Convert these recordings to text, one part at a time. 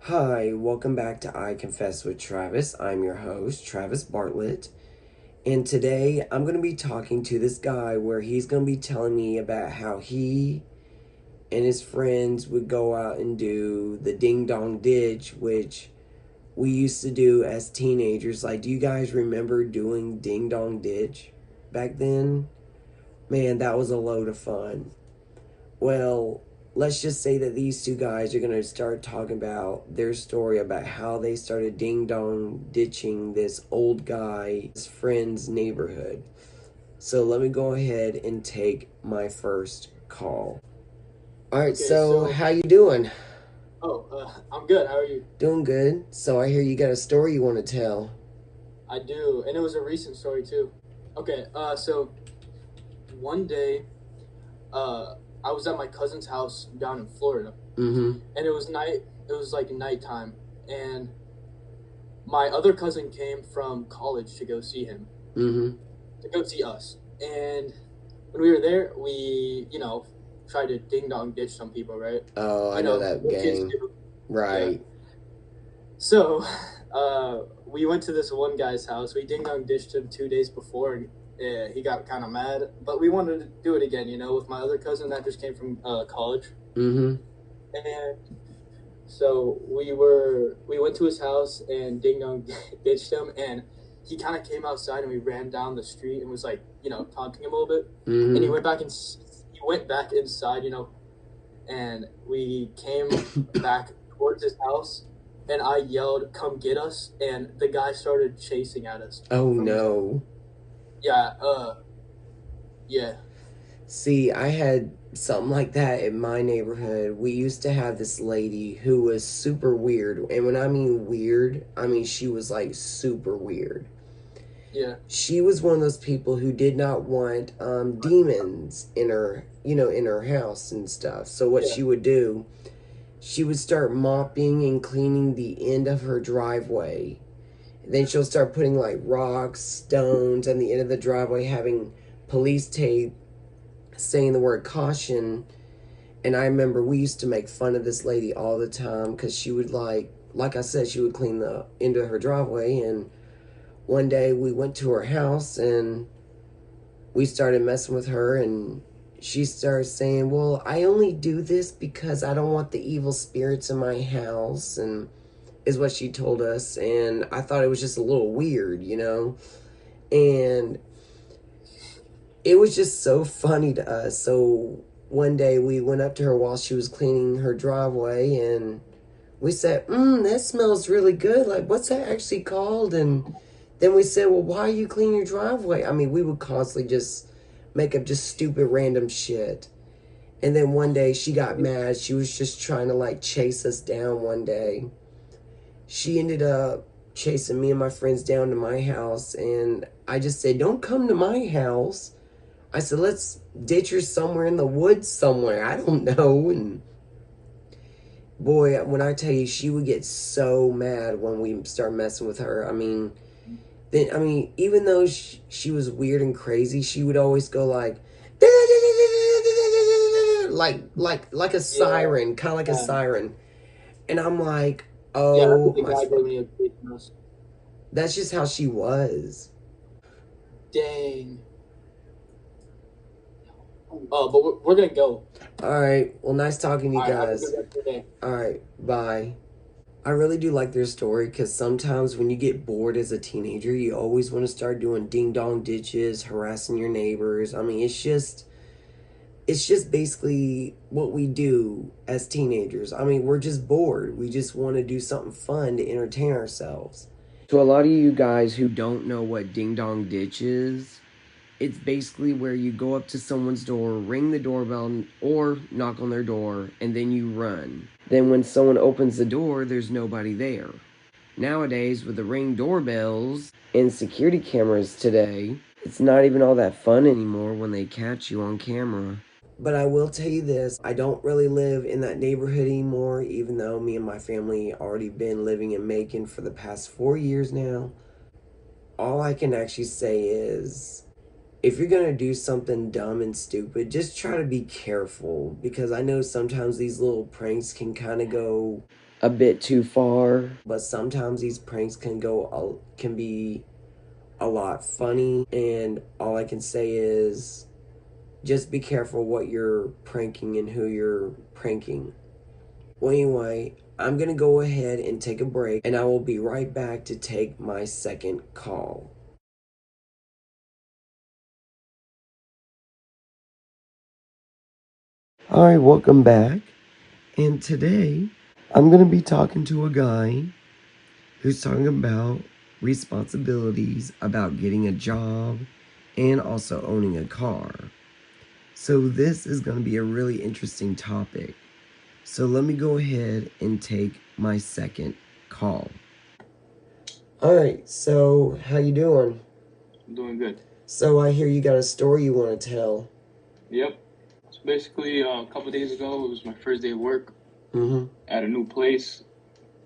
Hi, welcome back to I Confess with Travis. I'm your host, Travis Bartlett. And today I'm going to be talking to this guy where he's going to be telling me about how he and his friends would go out and do the ding dong ditch, which we used to do as teenagers. Like, do you guys remember doing ding dong ditch back then? Man, that was a load of fun. Well, let's just say that these two guys are going to start talking about their story about how they started ding dong ditching this old guy's friend's neighborhood. So let me go ahead and take my first call. All right, Okay, so so how you doing? I'm good. How are you? Doing good. So I hear you got a story you want to tell. I do, and it was a recent story too. Okay, so one day, I was at my cousin's house down in Florida, Mm-hmm. and it was night. It was like nighttime, and my other cousin came from college to go see him, Mm-hmm. to go see us. And when we were there, we tried to ding dong ditch some people, right? Oh, I You know know that what kids gang. do. Yeah. Right. So, we went to this one guy's house. We ding dong ditched him 2 days before, and he got kind of mad. But we wanted to do it again, with my other cousin that just came from college. Mm-hmm. And so we went to his house and ding dong ditched him, and he kind of came outside, and we ran down the street and was like, taunting him a little bit. And Mm-hmm. he went back inside, and we came back towards his house, and I yelled, "Come get us!" And the guy started chasing at us Oh from his house. no. Yeah, yeah, See, I had something like that in my neighborhood. We used to have this lady who was super weird. And when I mean weird, I mean she was like super weird. yeah, She was one of those people who did not want demons in her, in her house and stuff. So what yeah, she would do, she would start mopping and cleaning the end of her driveway. Then she'll start putting like rocks, stones on the end of the driveway, having police tape saying the word caution. And I remember we used to make fun of this lady all the time because she would like I said, she would clean the end of her driveway. And one day we went to her house and we started messing with her, and she started saying, well, I only do this because I don't want the evil spirits in my house, and is what she told us. And I thought it was just a little weird. And it was just so funny to us. So one day we went up to her while she was cleaning her driveway, and we said, that smells really good. Like, what's that actually called? And then we said, well, why are you cleaning your driveway? I mean, we would constantly just make up just stupid random shit. And then one day she got mad. She was just trying to like chase us down one day. She ended up chasing me and my friends down to my house, and I just said, don't come to my house. I said, let's ditch her somewhere in the woods somewhere. I don't know. And boy, when I tell you, she would get so mad when we start messing with her. Even though she was weird and crazy, she would always go like, like a yeah, siren, kind of like a yeah, siren. And I'm like, yeah. That's oh what the my, guy did when he was chasing us. that's just how she was. Dang. Oh, but we're gonna go. All right, well, nice talking to All you right, have a good guys. rest of your day. All right, bye. I really do like their story because sometimes when you get bored as a teenager, you always want to start doing ding dong ditches, harassing your neighbors. I mean, it's just basically what we do as teenagers. I mean, we're just bored. We just want to do something fun to entertain ourselves. To a lot of you guys who don't know what ding dong ditch is, it's basically where you go up to someone's door, ring the doorbell, or knock on their door, and then you run. Then when someone opens the door, there's nobody there. Nowadays, with the Ring doorbells and security cameras today, it's not even all that fun anymore when they catch you on camera. But I will tell you this, I don't really live in that neighborhood anymore, even though me and my family already been living in Macon for the past 4 years now. All I can actually say is, if you're gonna do something dumb and stupid, just try to be careful, because I know sometimes these little pranks can kind of go a bit too far. But sometimes these pranks can be a lot funny, and all I can say is just be careful what you're pranking and who you're pranking. Well, anyway, I'm gonna go ahead and take a break, and I will be right back to take my second call. Alright, welcome back. And today, I'm gonna be talking to a guy who's talking about responsibilities about getting a job and also owning a car. So this is going to be a really interesting topic. So let me go ahead and take my second call. All right, so how you doing? I'm doing good. So I hear you got a story you want to tell. Yep. So basically, a couple days ago, it was my first day of work Mm-hmm. at a new place.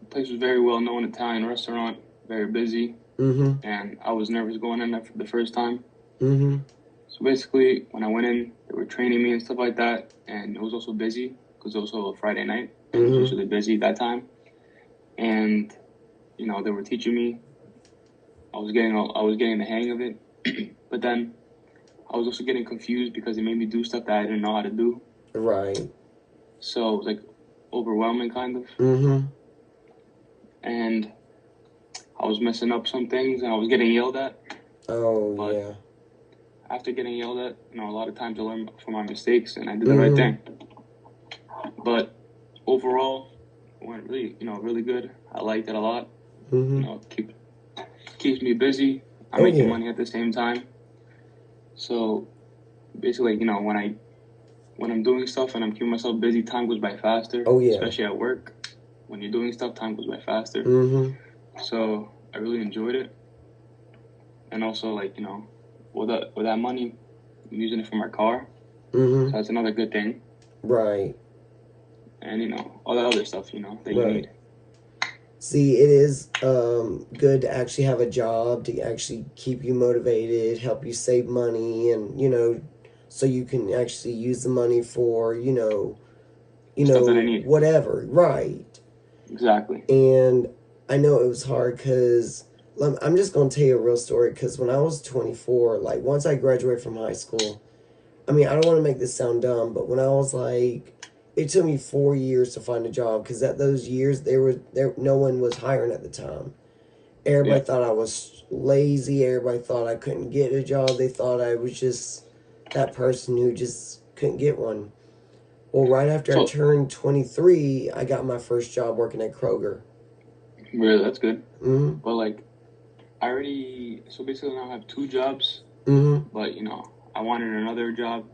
The place was very well known Italian restaurant, very busy, Mm-hmm. and I was nervous going in there for the first time. Mm-hmm. So basically, when I went in, they were training me and stuff like that, and it was also busy because it was also a Friday night, and it was usually busy that time. And they were teaching me. I was getting the hang of it, but then I was also getting confused because they made me do stuff that I didn't know how to do. Right. So it was like overwhelming, kind of. Mm-hmm. And I was messing up some things, and I was getting yelled at. Oh, but yeah. After getting yelled at, a lot of times I learn from my mistakes, and I did the right thing. But overall, it went really good. I liked it a lot. Keeps me busy. I'm making money at the same time. So basically, when I'm doing stuff and I'm keeping myself busy, time goes by faster. Oh, yeah. Especially at work. When you're doing stuff, time goes by faster. Mm-hmm. So I really enjoyed it. And also, with that money, I'm using it for my car. Mm-hmm. So that's another good thing. Right. And, all the other stuff, that you need. See, it is good to actually have a job to actually keep you motivated, help you save money, and so you can actually use the money for Stuff that I need. whatever. Right. Exactly. And I know it was hard because I'm just gonna tell you a real story. Because when I was 24, like once I graduated from high school, I mean I don't want to make this sound dumb, but when I was like. It took me 4 years to find a job because at those years no one was hiring at the time. Everybody thought I was lazy. Everybody thought I couldn't get a job. They thought I was just that person who just couldn't get one. Well, right after I turned 23, I got my first job working at Kroger. Really, that's good. Mm-hmm. But so basically now I have 2 jobs. Mm-hmm. But I wanted another job.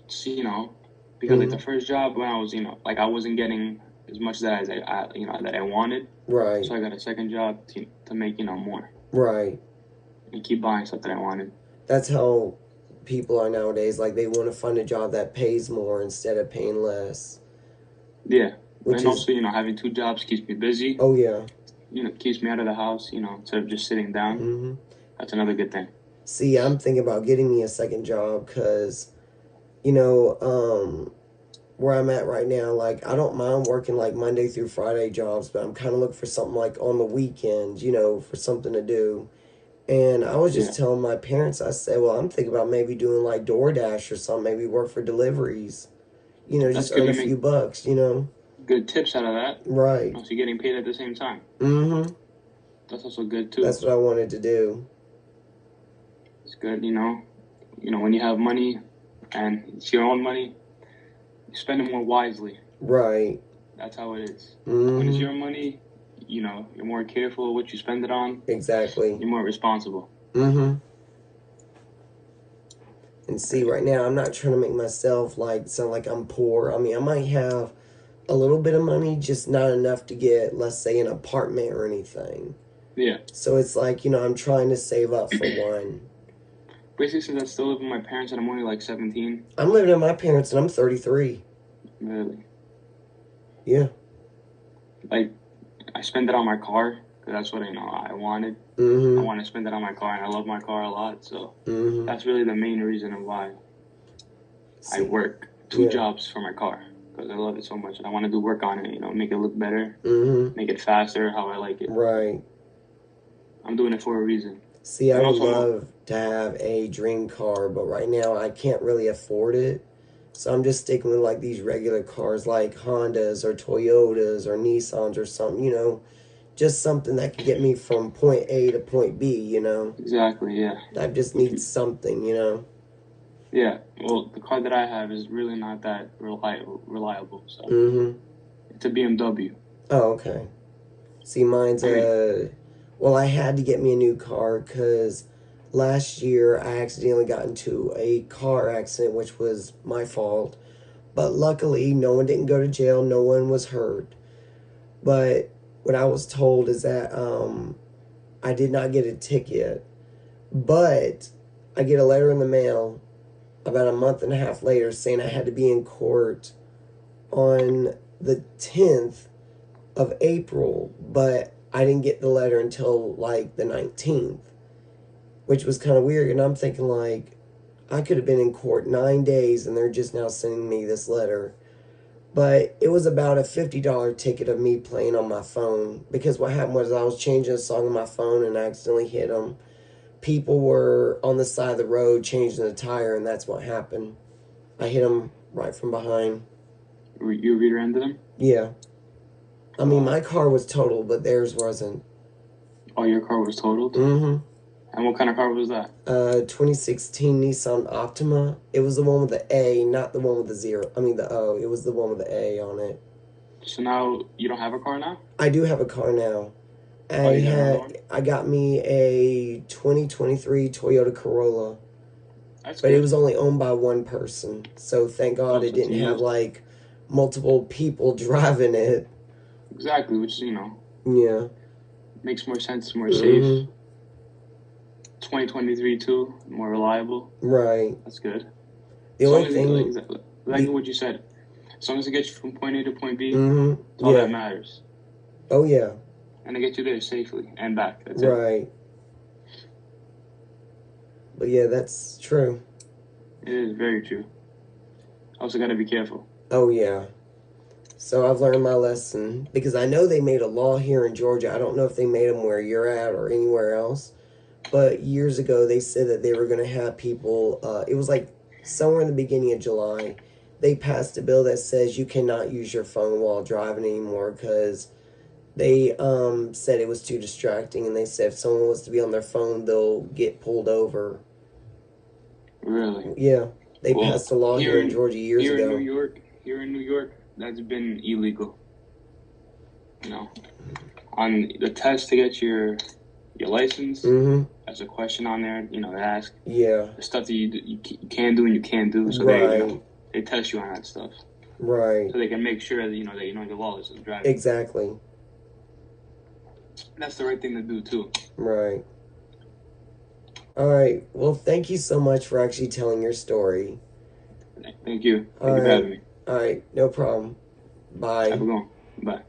So, because the first job when I was I wasn't getting as much that that I wanted. Right. So I got a second job to make more. Right. And keep buying stuff that I wanted. That's how people are nowadays. Like they want to find a job that pays more instead of paying less. Yeah. Also having 2 jobs keeps me busy. Oh yeah. Keeps me out of the house. Instead of just sitting down. Mm-hmm. That's another good thing. See, I'm thinking about getting me a second job because, where I'm at right now, like, I don't mind working, like, Monday through Friday jobs, but I'm kind of looking for something, like, on the weekends, for something to do. And I was just telling my parents, I said, well, I'm thinking about maybe doing, like, DoorDash or something, maybe work for deliveries. Just earn a few bucks, Good tips out of that. Right. Also getting paid at the same time. Mm-hmm. That's also good, too. That's what I wanted to do. It's good, when you have money and it's your own money, you spend it more wisely. Right. That's how it is. Mm-hmm. When it's your money, you're more careful of what you spend it on. Exactly. You're more responsible. Mm-hmm. And see, right now, I'm not trying to make myself, like, sound like I'm poor. I mean, I might have a little bit of money, just not enough to get, let's say, an apartment or anything. Yeah. So it's like, I'm trying to save up for one. Basically, since I still live with my parents and I'm only, 17. I'm living with my parents and I'm 33. Really? Yeah. I spend it on my car because that's what I wanted. Mm-hmm. I want to spend it on my car, and I love my car a lot. So that's really the main reason of why I work 2 jobs for my car. because I love it so much, and I want to do work on it. You know, make it look better, Mm-hmm. make it faster, how I like it. Right. I'm doing it for a reason. See, I And would also, love to have a dream car, but right now I can't really afford it. So I'm just sticking with like these regular cars like Hondas or Toyotas or Nissans or something, you know, just something that can get me from point A to point B, you know. exactly, yeah. I just need something, you know. Yeah, well, the car that I have is really not that reliable. So Mm-hmm. it's a BMW. Oh, okay. See, mine's well, I had to get me a new car because last year I accidentally got into a car accident, which was my fault. But luckily, no one didn't go to jail, no one was hurt. But what I was told is that I did not get a ticket, but I get a letter in the mail about a month and a half later saying I had to be in court on the 10th of April, but I didn't get the letter until like the 19th, which was kind of weird. And I'm thinking, like, I could have been in court 9 days and they're just now sending me this letter. But it was about a $50 ticket of me playing on my phone, because what happened was I was changing a song on my phone and I accidentally hit them. People were on the side of the road changing the tire, and that's what happened. I hit them right from behind. You rear-ended them? Yeah. I mean, my car was totaled, but theirs wasn't. Oh, your car was totaled? Mm-hmm. And what kind of car was that? 2016 Nissan Optima. It was the one with the A, not the one with the zero. I mean the O. It was the one with the A on it. So now you don't have a car now? I do have a car now. I got me a 2023 Toyota Corolla. That's but good. It was only owned by one person. So thank God it didn't have like multiple people driving it. Exactly, which, you know, yeah, makes more sense, more safe. 2023 too, more reliable. Right. That's good. The only thing, like what you said, as long as it gets you from point A to point B, that's all that matters. Oh yeah. And to get you there safely and back. That's right. It. But yeah, that's true. It is very true. Also got to be careful. Oh yeah. So I've learned my lesson, because I know they made a law here in Georgia. I don't know if they made them where you're at or anywhere else. But years ago, they said that they were going to have people, it was like somewhere in the beginning of July, they passed a bill that says you cannot use your phone while driving anymore, because they said it was too distracting, and they said if someone wants to be on their phone, they'll get pulled over. Really? Yeah. They passed a law here in Georgia years ago. Here in New York, that's been illegal. You know, on the test to get your license, there's a question on there, you know, they ask. Yeah. The stuff that you can do and you can't do, so they test you on that stuff. Right. So they can make sure that you know the law is driving. Exactly. That's the right thing to do too. Right. All right. Well, thank you so much for actually telling your story. Thank you. Thank you for having me. All right. No problem. Bye. Have a good one. Bye.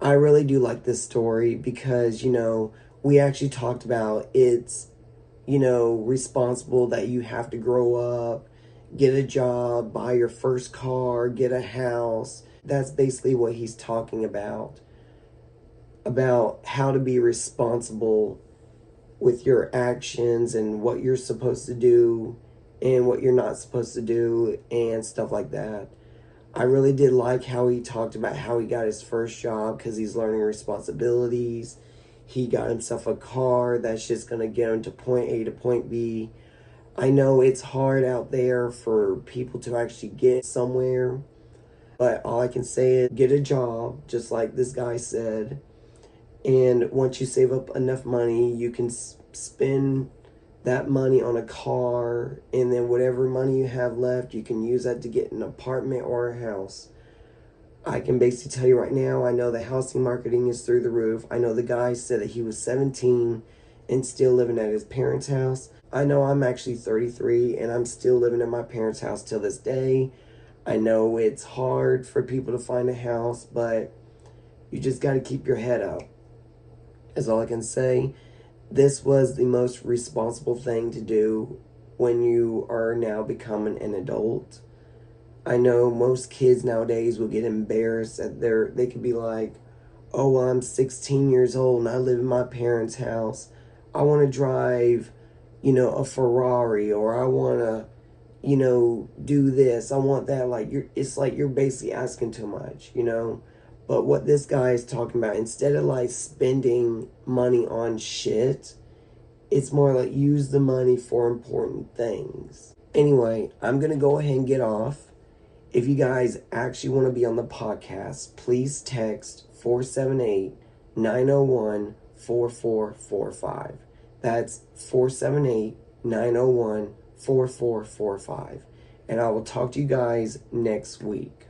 I really do like this story because, you know, we actually talked about it's, you know, responsible that you have to grow up, get a job, buy your first car, get a house. That's basically what he's talking about how to be responsible with your actions and what you're supposed to do and what you're not supposed to do and stuff like that. I really did like how he talked about how he got his first job because he's learning responsibilities. He got himself a car that's just going to get him to point A to point B. I know it's hard out there for people to actually get somewhere, but all I can say is get a job, just like this guy said. And once you save up enough money, you can spend that money on a car, and then whatever money you have left, you can use that to get an apartment or a house. I can basically tell you right now, I know the housing marketing is through the roof. I know the guy said that he was 17 and still living at his parents' house. I know I'm actually 33 and I'm still living at my parents' house till this day. I know it's hard for people to find a house, but you just got to keep your head up. That's all I can say. This was the most responsible thing to do when you are now becoming an adult. I know most kids nowadays will get embarrassed that they could be like, oh, I'm 16 years old and I live in my parents' house. I want to drive, a Ferrari, or I want to, do this. I want that. It's like you're basically asking too much. But what this guy is talking about, instead of like spending money on shit, it's more like use the money for important things. Anyway, I'm going to go ahead and get off. If you guys actually want to be on the podcast, please text 478-901-4445. That's 478-901-4445. And I will talk to you guys next week.